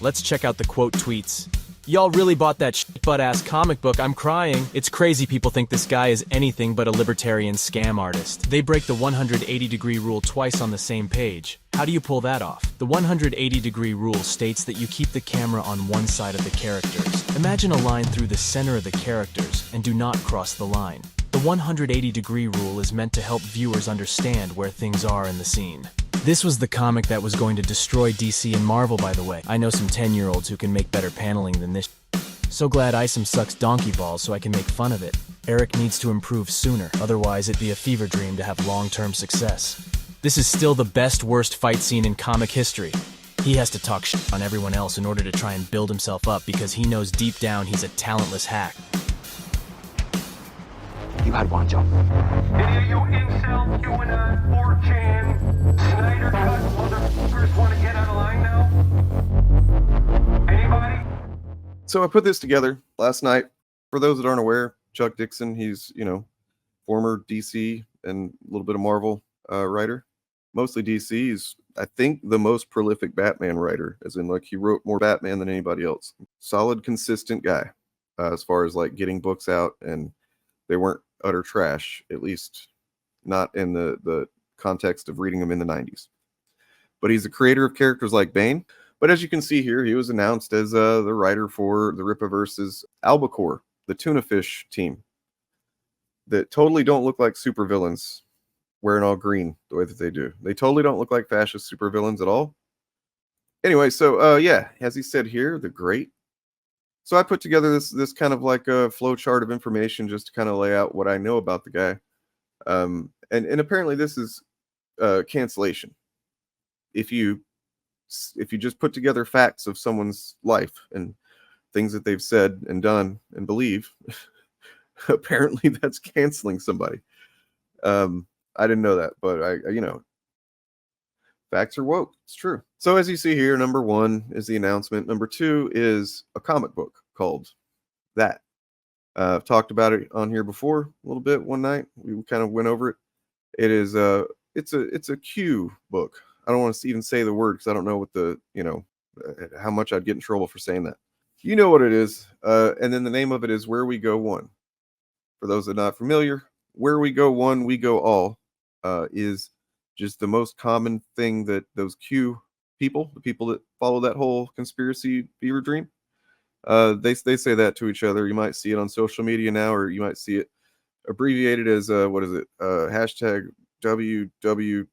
Let's check out the quote tweets. Y'all really bought that butt-ass comic book, I'm crying. It's crazy people think this guy is anything but a libertarian scam artist. They break the 180-degree rule twice on the same page. How do you pull that off? The 180-degree rule states that you keep the camera on one side of the characters. Imagine a line through the center of the characters and do not cross the line. The 180-degree rule is meant to help viewers understand where things are in the scene. This was the comic that was going to destroy DC and Marvel, by the way. I know some 10-year-olds who can make better paneling than this. So glad Isom sucks donkey balls so I can make fun of it. Eric needs to improve sooner, otherwise it'd be a fever dream to have long-term success. This is still the best worst fight scene in comic history. He has to talk shit on everyone else in order to try and build himself up because he knows deep down he's a talentless hack. You had one job. Any of you incel, QAnon, 4chan, Snyder Cut motherfuckers want to get out of line now? Anybody? So I put this together last night. For those that aren't aware, Chuck Dixon, he's, former DC and a little bit of Marvel writer. Mostly DC. He's, I think, the most prolific Batman writer, as in, he wrote more Batman than anybody else. Solid, consistent guy as far as, getting books out, and they weren't utter trash, at least not in the context of reading them in the 90s. But he's the creator of characters like Bane. But as you can see here, he was announced as the writer for the Rippaverse's Albacore, the tuna fish team, that totally don't look like supervillains wearing all green the way that they do. They totally don't look like fascist supervillains at all. Anyway, so as he said here, the great. So I put together this kind of like a flow chart of information just to kind of lay out what I know about the guy. And apparently this is cancellation. If you just put together facts of someone's life and things that they've said and done and believe, apparently that's canceling somebody. I didn't know that, but facts are woke. It's true. So as you see here, number 1 is the announcement. Number 2 is a comic book called That. I've talked about it on here before a little bit one night. We kind of went over it. It is it's a Q book. I don't want to even say the word because I don't know what how much I'd get in trouble for saying that. You know what it is. And then the name of it is Where We Go One. For those that are not familiar, Where We Go One, We Go All is just the most common thing that those Q people, the people that follow that whole conspiracy fever dream, they say that to each other. You might see it on social media now, or you might see it abbreviated as hashtag WWG1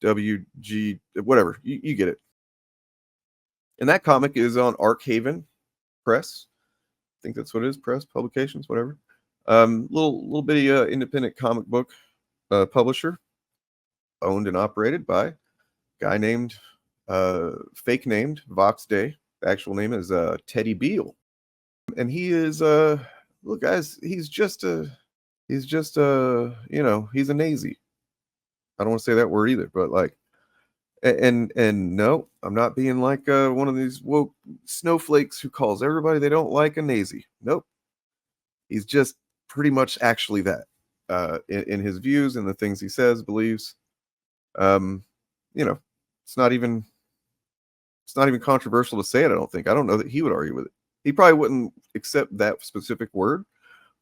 WG, whatever. You get it. And that comic is on Arkhaven Press. I think that's what it is. Press, publications, whatever. Little bitty independent comic book publisher, owned and operated by a guy named fake named Vox Day. The actual name is Teddy Beale, and he is look guys, he's a nazi. I don't want to say that word either, but and no, I'm not being like one of these woke snowflakes who calls everybody they don't like a nazi. Nope, he's just pretty much actually that in his views and the things he says, believes. It's not even controversial to say it. I don't think. I don't know that he would argue with it. He probably wouldn't accept that specific word,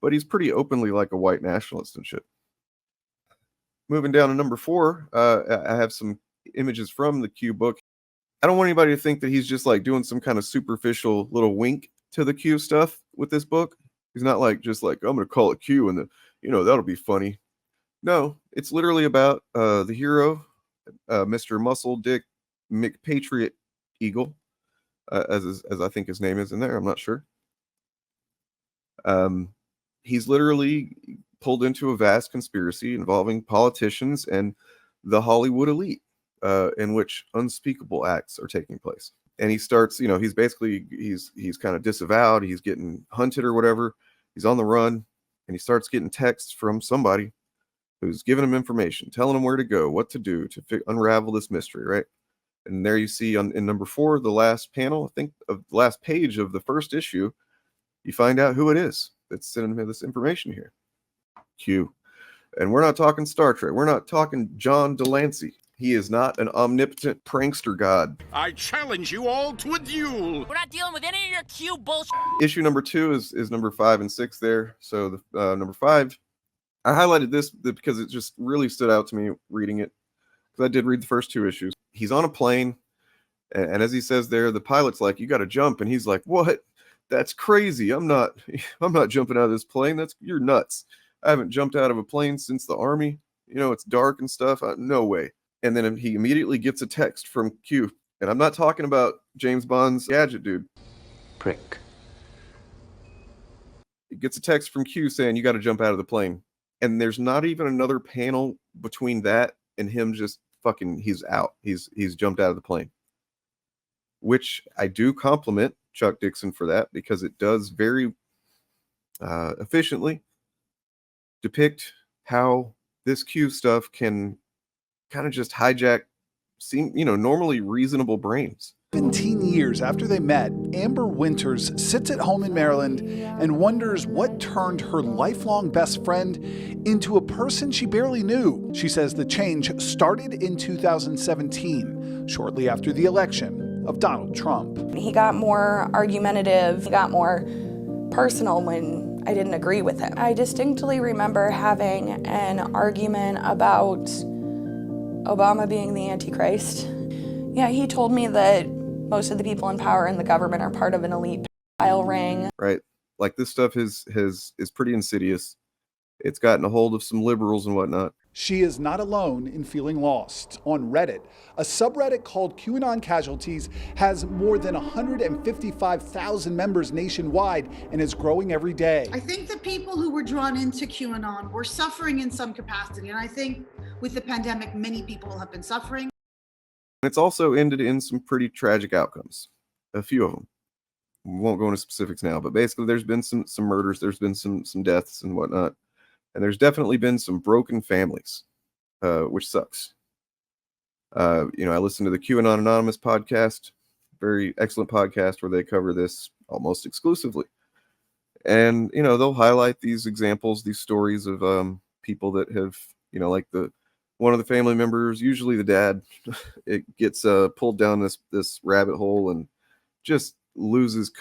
but he's pretty openly like a white nationalist and shit. Moving down to number 4, I have some images from the Q book. I don't want anybody to think that he's just doing some kind of superficial little wink to the Q stuff with this book. He's not I'm going to call it Q and that'll be funny. No, it's literally about the hero, Mr. Muscle Dick McPatriot Eagle, as I think his name is in there. I'm not sure. He's literally pulled into a vast conspiracy involving politicians and the Hollywood elite, in which unspeakable acts are taking place. And he starts, he's kind of disavowed. He's getting hunted or whatever. He's on the run, and he starts getting texts from somebody who's giving him information, telling him where to go, what to do to unravel this mystery, right? And there you see in number 4, the last panel, I think, of the last page of the first issue, you find out who it is that's sending him this information here. Q. And we're not talking Star Trek. We're not talking John Delancey. He is not an omnipotent prankster god. I challenge you all to a duel. We're not dealing with any of your Q bullshit. Issue number 2 is number 5 and 6 there. So the number 5, I highlighted this because it just really stood out to me reading it, because I did read the first 2 issues. He's on a plane, and as he says there, the pilot's like, "You got to jump," and he's like, "What? That's crazy. I'm not jumping out of this plane. You're nuts. I haven't jumped out of a plane since the army. You know, it's dark and stuff. No way." And then he immediately gets a text from Q. And I'm not talking about James Bond's gadget dude. Prick. He gets a text from Q saying, "You got to jump out of the plane." And there's not even another panel between that and him just fucking, he's out. He's jumped out of the plane. Which I do compliment Chuck Dixon for that, because it does very efficiently depict how this Q stuff can kind of just hijack normally reasonable brains. 17 years after they met, Amber Winters sits at home in Maryland and wonders what turned her lifelong best friend into a person she barely knew. She says the change started in 2017, shortly after the election of Donald Trump. He got more argumentative, he got more personal when I didn't agree with him. I distinctly remember having an argument about Obama being the Antichrist. Yeah, he told me that most of the people in power in the government are part of an elite pedophile ring. Right. Like, this stuff is pretty insidious. It's gotten a hold of some liberals and whatnot. She is not alone in feeling lost. On Reddit, a subreddit called QAnon Casualties has more than 155,000 members nationwide and is growing every day. I think the people who were drawn into QAnon were suffering in some capacity. And I think with the pandemic, many people have been suffering. It's also ended in some pretty tragic outcomes. A few of them. We won't go into specifics now, but basically there's been some murders, there's been some deaths and whatnot. And there's definitely been some broken families, which sucks. I listened to the QAnon Anonymous podcast, very excellent podcast where they cover this almost exclusively. And, they'll highlight these examples, these stories of people that have, like one of the family members, usually the dad, it gets pulled down this rabbit hole and just loses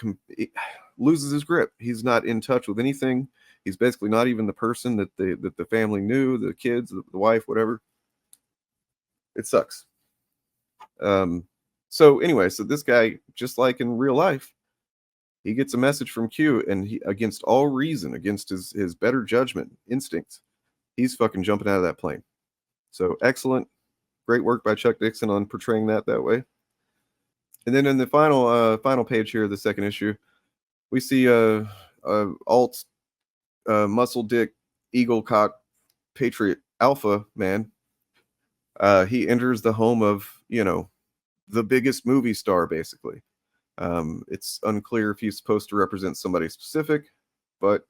his grip. He's not in touch with anything. He's basically not even the person that the family knew, the kids, the wife, whatever. It sucks. So this guy, just like in real life, he gets a message from Q, and he, against all reason, against his better judgment, instincts, he's fucking jumping out of that plane. So excellent. Great work by Chuck Dixon on portraying that way. And then in the final page here, the second issue, we see alt muscle dick eagle cock patriot alpha man. He enters the home of the biggest movie star, basically. It's unclear if he's supposed to represent somebody specific, but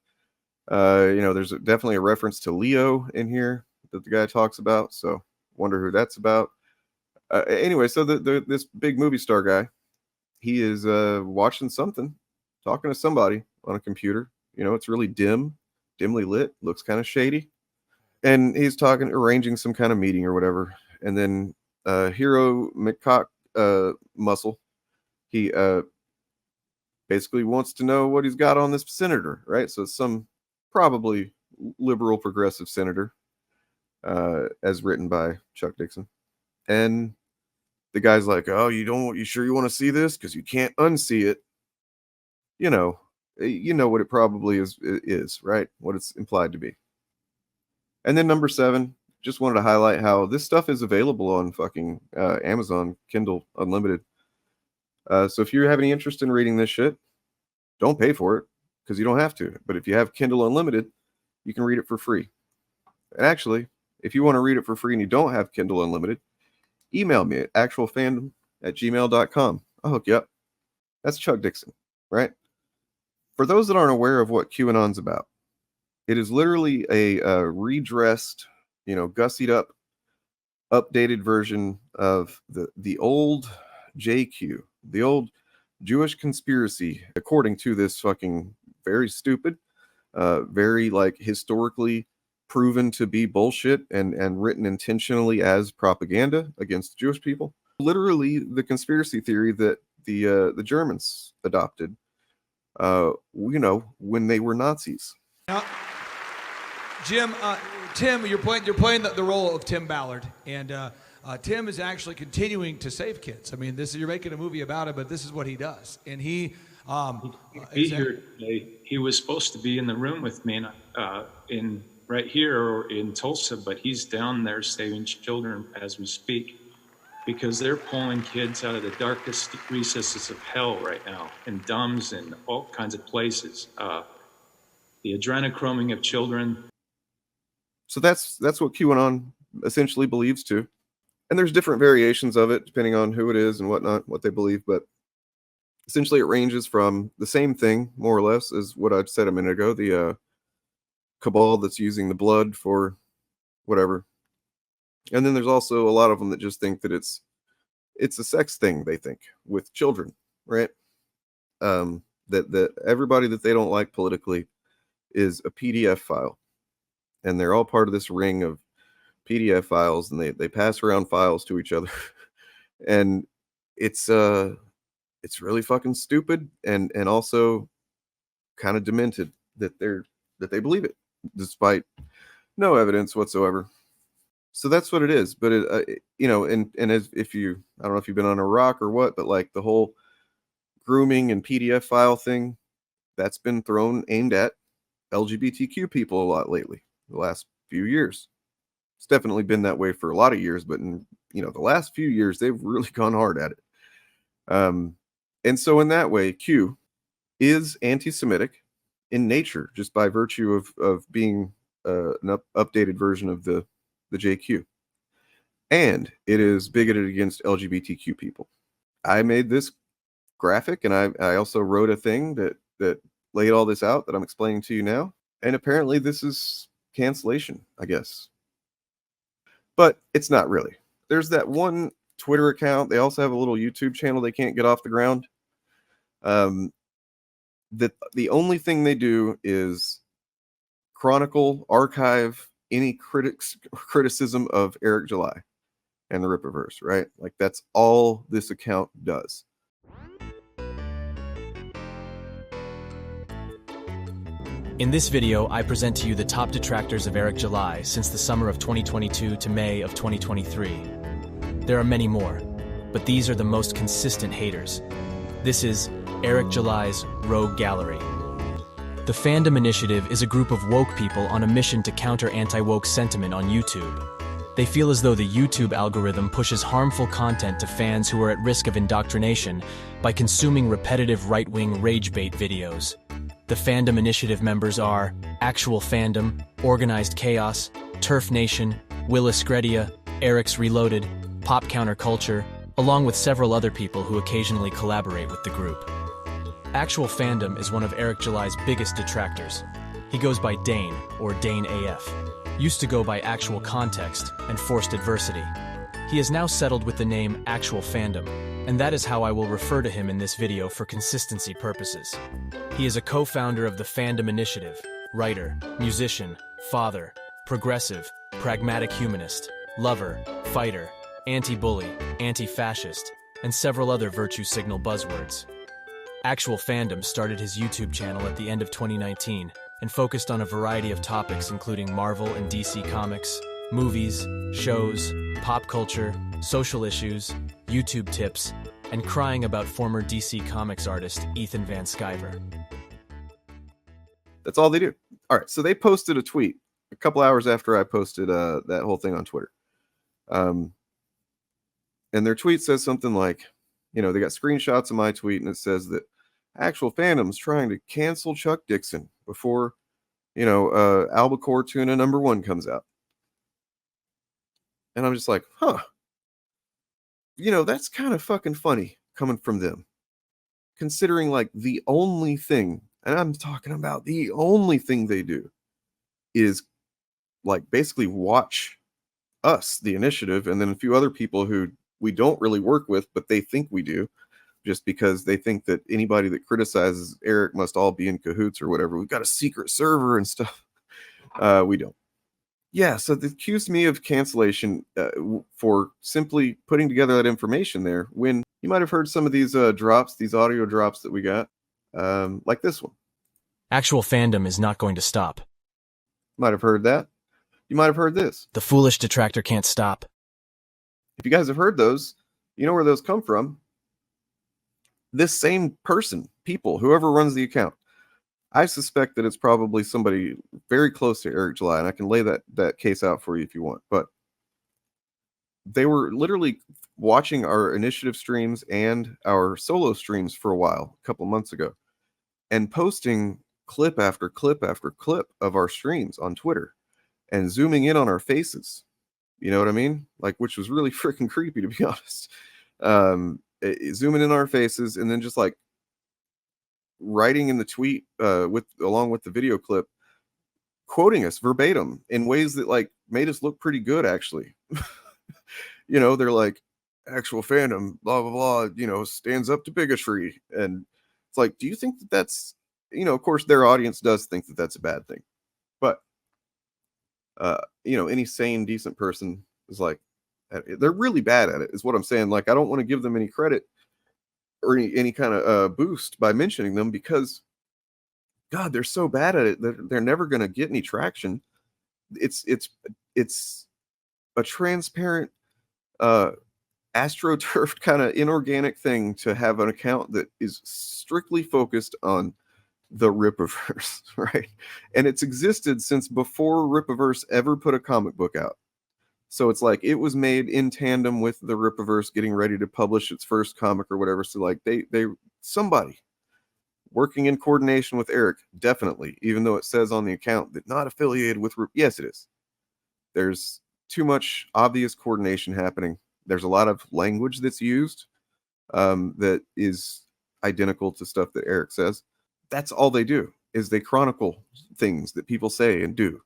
there's definitely a reference to Leo in here that the guy talks about, so wonder who that's about. Anyway, so this big movie star guy, he is watching something, talking to somebody on a computer. It's really dimly lit, looks kind of shady, and he's arranging some kind of meeting or whatever. And then Hero McCock Muscle, he basically wants to know what he's got on this senator, right? So it's some probably liberal progressive senator, as written by Chuck Dixon. And the guy's like, "Oh, you sure you want to see this? Because you can't unsee it." You know what it probably is, right? What it's implied to be. And then number 7, just wanted to highlight how this stuff is available on fucking Amazon Kindle Unlimited. So if you have any interest in reading this shit, don't pay for it, because you don't have to. But if you have Kindle Unlimited, you can read it for free. And actually, if you want to read it for free and you don't have Kindle Unlimited, email me at actualfandom@gmail.com. I'll hook you up. That's Chuck Dixon, right? For those that aren't aware of what QAnon's about, it is literally a redressed, gussied up, updated version of the old JQ, the old Jewish conspiracy, according to this fucking very stupid, very historically proven to be bullshit and written intentionally as propaganda against Jewish people. Literally the conspiracy theory that the Germans adopted, when they were Nazis. Now, Jim, Tim, you're playing the role of Tim Ballard, and Tim is actually continuing to save kids. I mean, you're making a movie about it, but this is what he does, and he here today. He was supposed to be in the room with me in right here or in Tulsa, but he's down there saving children as we speak, because they're pulling kids out of the darkest recesses of hell right now, in dumbs and all kinds of places. The adrenochroming of children. So that's what QAnon essentially believes too. And there's different variations of it depending on who it is and whatnot, what they believe. But essentially it ranges from the same thing, more or less, as what I said a minute ago, the cabal that's using the blood for whatever. And then there's also a lot of them that just think that it's a sex thing, they think, with children, right? That everybody that they don't like politically is a PDF file. And they're all part of this ring of PDF files, and they pass around files to each other. And it's really fucking stupid and also kind of demented that they believe it, despite no evidence whatsoever. So that's what it is. But and as if you, I don't know if you've been on a rock or what, but like the whole grooming and PDF file thing, that's been aimed at LGBTQ people a lot lately, the last few years. It's definitely been that way for a lot of years, but in the last few years, they've really gone hard at it. And so in that way, Q is anti-Semitic in nature, just by virtue of being an updated version of the JQ. And it is bigoted against LGBTQ people. I made this graphic, and I also wrote a thing that laid all this out that I'm explaining to you now. And apparently this is cancellation, I guess. But it's not really. There's that one Twitter account. They also have a little YouTube channel they can't get off the ground. That the only thing they do is archive any criticism of Eric July and the Rippaverse, right? Like that's all this account does. In this video, I present to you the top detractors of Eric July since the summer of 2022 to May of 2023. There are many more, but these are the most consistent haters. This is Eric July's Rogue Gallery. The Fandom Initiative is a group of woke people on a mission to counter anti-woke sentiment on YouTube. They feel as though the YouTube algorithm pushes harmful content to fans who are at risk of indoctrination by consuming repetitive right-wing rage bait videos. The Fandom Initiative members are Actual Fandom, Organized Chaos, Turf Nation, Willis Gredia, Eric's Reloaded, Pop Counterculture, along with several other people who occasionally collaborate with the group. Actual Fandom is one of Eric July's biggest detractors. He goes by Dane, or Dane AF. Used to go by Actual Context and Forced Adversity. He has now settled with the name Actual Fandom, and that is how I will refer to him in this video for consistency purposes. He is a co-founder of the Fandom Initiative, writer, musician, father, progressive, pragmatic humanist, lover, fighter, anti-bully, anti-fascist, and several other virtue signal buzzwords. Actual Fandom started his YouTube channel at the end of 2019 and focused on a variety of topics including Marvel and DC comics, movies, shows, pop culture, social issues, YouTube tips, and crying about former DC Comics artist Ethan Van Sciver. That's all they do. All right, so they posted a tweet a couple hours after I posted that whole thing on Twitter. And their tweet says something like, they got screenshots of my tweet, and it says that Actual Fandom's trying to cancel Chuck Dixon before, Albacore Tuna #1 comes out. And I'm just like, huh. That's kind of fucking funny coming from them. Considering like the only thing, and I'm talking about the only thing they do is like basically watch us, the initiative, and then a few other people who we don't really work with, but they think we do, just because they think that anybody that criticizes Eric must all be in cahoots or whatever. We've got a secret server and stuff. We don't. Yeah, so they accused me of cancellation for simply putting together that information there when you might have heard some of these drops, these audio drops that we got, like this one. Actual fandom is not going to stop. Might have heard that. You might have heard this. The foolish detractor can't stop. If you guys have heard those, you know where those come from. This same person, people, whoever runs the account. I suspect that it's probably somebody very close to Eric July, and I can lay that case out for you if you want. But they were literally watching our initiative streams and our solo streams for a while, a couple months ago, and posting clip after clip after clip of our streams on Twitter and zooming in on our faces. You know what I mean? Like, which was really freaking creepy, to be honest. Zooming in on our faces and then just like writing in the tweet along with the video clip, quoting us verbatim in ways that like made us look pretty good, actually. You know, they're like, actual fandom, blah, blah, blah, you know, stands up to bigotry. And it's like, do you think that that's, you know, of course their audience does think that that's a bad thing. But, you know, any sane, decent person is like, they're really bad at it, is what I'm saying. Like, I don't want to give them any credit or any kind of boost by mentioning them, because God, they're so bad at it. They're never going to get any traction. It's a transparent, astroturfed kind of inorganic thing to have an account that is strictly focused on the Rippaverse, right? And it's existed since before Rippaverse ever put a comic book out. So it's like it was made in tandem with the Rippaverse getting ready to publish its first comic or whatever. So like somebody working in coordination with Eric, definitely, even though it says on the account that not affiliated with yes, it is. There's too much obvious coordination happening. There's a lot of language that's used that is identical to stuff that Eric says. That's all they do, is they chronicle things that people say and do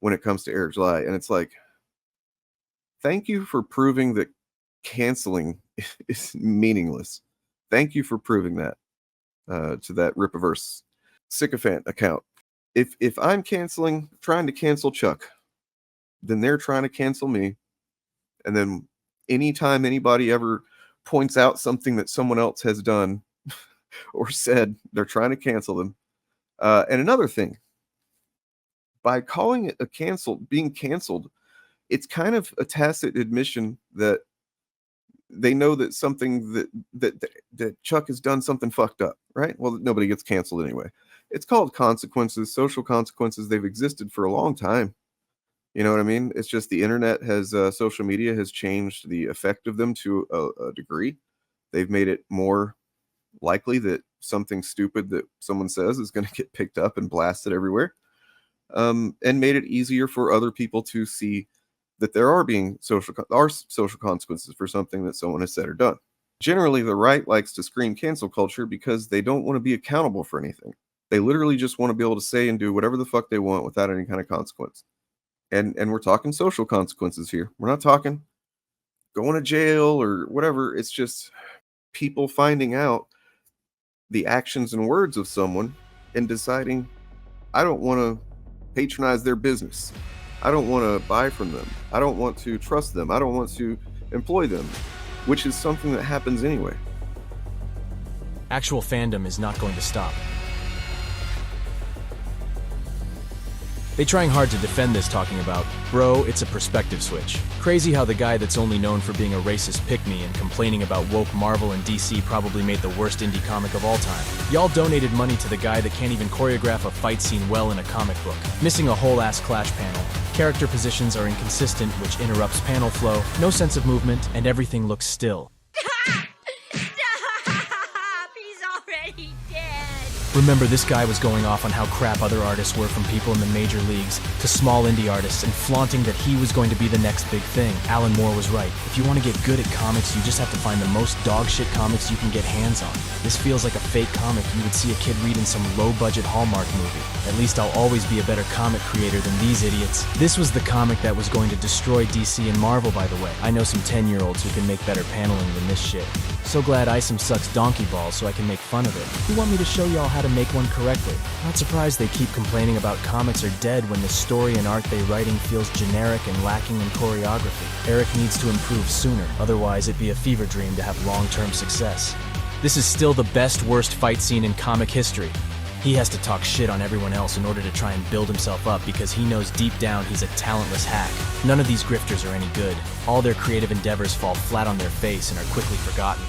when it comes to Eric July. And it's like, thank you for proving that canceling is meaningless. Thank you for proving that to that Rippaverse sycophant account. If I'm trying to cancel Chuck, then they're trying to cancel me. And then anytime anybody ever points out something that someone else has done or said, they're trying to cancel them. And another thing, by calling it being canceled, it's kind of a tacit admission that they know that something that Chuck has done something fucked up, right? Well, nobody gets canceled anyway. It's called consequences, social consequences. They've existed for a long time. You know what I mean? It's just the internet has, social media has changed the effect of them to a degree. They've made it more likely that something stupid that someone says is going to get picked up and blasted everywhere, and made it easier for other people to see that there are social consequences for something that someone has said or done. Generally, the right likes to scream cancel culture because they don't want to be accountable for anything. They literally just want to be able to say and do whatever the fuck they want without any kind of consequence. And we're talking social consequences here. We're not talking going to jail or whatever. It's just people finding out the actions and words of someone and deciding, I don't want to patronize their business. I don't want to buy from them. I don't want to trust them. I don't want to employ them, which is something that happens anyway. Actual fandom is not going to stop. They trying hard to defend this, talking about, bro, it's a perspective switch. Crazy how the guy that's only known for being a racist pick-me and complaining about woke Marvel and DC probably made the worst indie comic of all time. Y'all donated money to the guy that can't even choreograph a fight scene well in a comic book, missing a whole-ass clash panel. Character positions are inconsistent, which interrupts panel flow, no sense of movement, and everything looks still. Stop! He's already dead! Remember, this guy was going off on how crap other artists were, from people in the major leagues to small indie artists, and flaunting that he was going to be the next big thing. Alan Moore was right. If you want to get good at comics, you just have to find the most dog-shit comics you can get hands on. This feels like a fake comic you would see a kid read in some low-budget Hallmark movie. At least I'll always be a better comic creator than these idiots. This was the comic that was going to destroy DC and Marvel, by the way. I know some 10-year-olds who can make better paneling than this shit. So glad Isom sucks donkey balls so I can make fun of it. You want me to show y'all how to make one correctly? Not surprised they keep complaining about comics are dead when the story and art they writing feels generic and lacking in choreography. Eric needs to improve sooner, otherwise it'd be a fever dream to have long-term success. This is still the best worst fight scene in comic history. He has to talk shit on everyone else in order to try and build himself up because he knows deep down he's a talentless hack. None of these grifters are any good. All their creative endeavors fall flat on their face and are quickly forgotten.